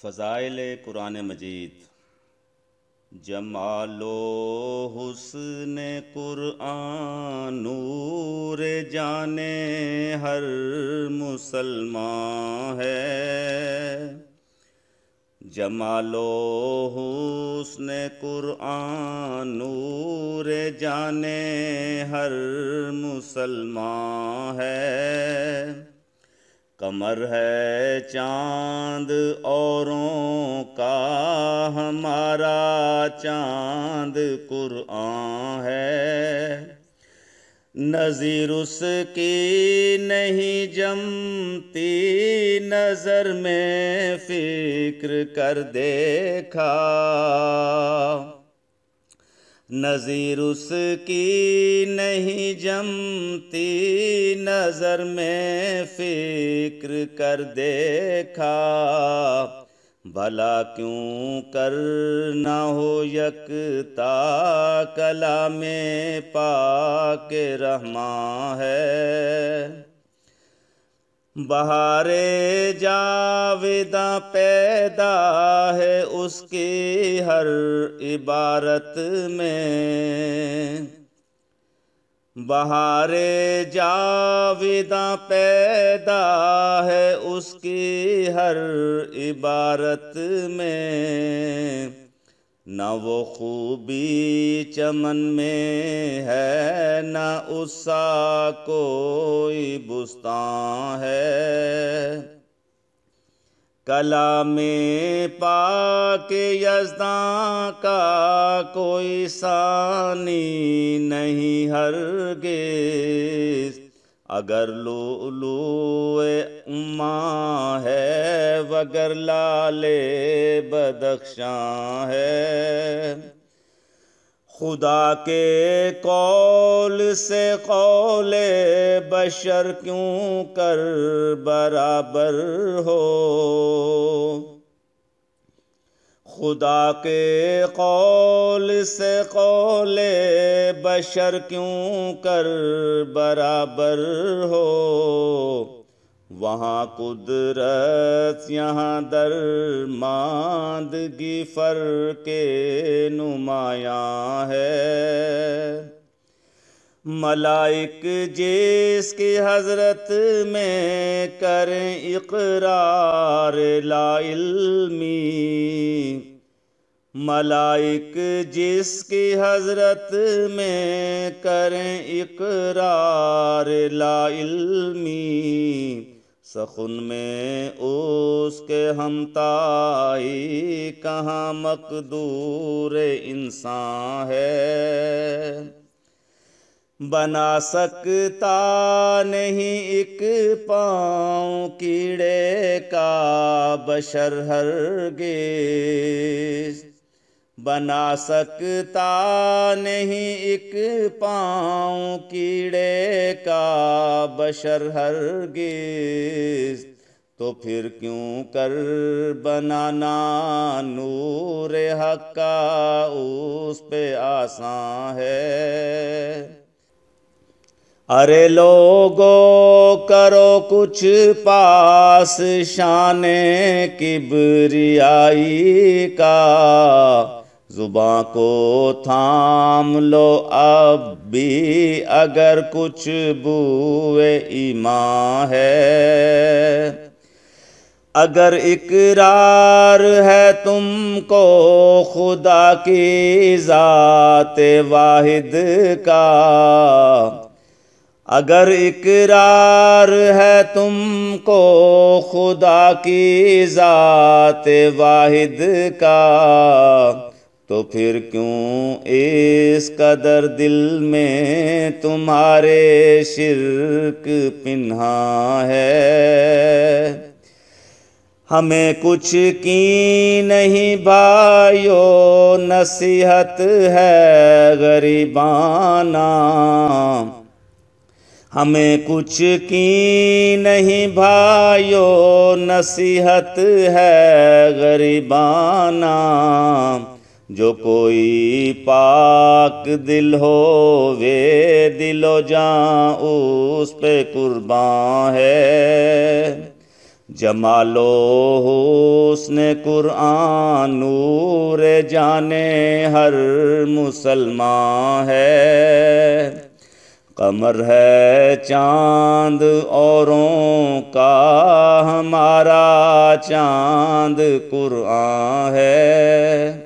فضائل قرآن مجید۔ جمال و حسن قرآن نور جانے ہر مسلمان ہے۔ جمال و حسن قرآن نور جانے ہر مسلمان ہے۔ قمر ہے چاند اوروں کا، ہمارا چاند قرآن ہے۔ نظیر اس کی نہیں جمتی، نظر میں فکر کر دیکھا۔ نظیر اس کی نہیں جمتی، نظر میں فکر کر دیکھا۔ بھلا کیوں کر نہ ہو یکتا، کلام پاک رحماں ہے۔ بہار جاویداں پیدا ہے اس کی ہر عبارت میں۔ بہار جاویداں پیدا ہے اس کی ہر عبارت میں۔ نہ وہ خوبی چمن میں ہے، نہ اس سا کوئی بستان ہے۔ کلام پاک یزداں کا کوئی ثانی نہیں ہرگز۔ اگر لؤلؤ اماں ہے، وگر لعل بدخشاں ہے۔ خدا کے قول سے قول بشر کیوں کر برابر ہو۔ خدا کے قول سے قول بشر کیوں کر برابر ہو۔ وہاں قدرت یہاں درماندگی، فرق نمایاں ہے۔ ملائک جس کی حضرت میں کریں اقرار لا علمی، ملائک جس کی حضرت میں کریں اقرار لا علمی، سخن میں اس کے ہمتائی کہاں مقدور انسان ہے۔ بنا سکتا نہیں ایک پاؤں کیڑے کا بشر ہرگز، بنا سکتا نہیں ایک پاؤں کیڑے کا بشر ہرگز۔ تو پھر کیوں کر بنانا نور حق کا اس پہ آسان ہے۔ ارے لوگو کرو کچھ پاس شان کبریائی کا، زباں کو تھام لو اب بھی اگر کچھ بوئے ایمان ہے۔ اگر اقرار ہے تم کو خدا کی ذات واحد کا، اگر اقرار ہے تم کو خدا کی ذات واحد کا، تو پھر کیوں اس قدر دل میں تمہارے شرک پنہاں ہے۔ ہمیں کچھ کی نہیں بھائیو، نصیحت ہے غریبانہ۔ ہمیں کچھ کی نہیں بھائیو، نصیحت ہے غریبانہ۔ جو کوئی پاک دل ہو وے دل و جاں اس پہ قربان ہے۔ جمال و حسن قرآن نور جانے ہر مسلمان ہے، قمر ہے چاند اوروں کا، ہمارا چاند قرآن ہے۔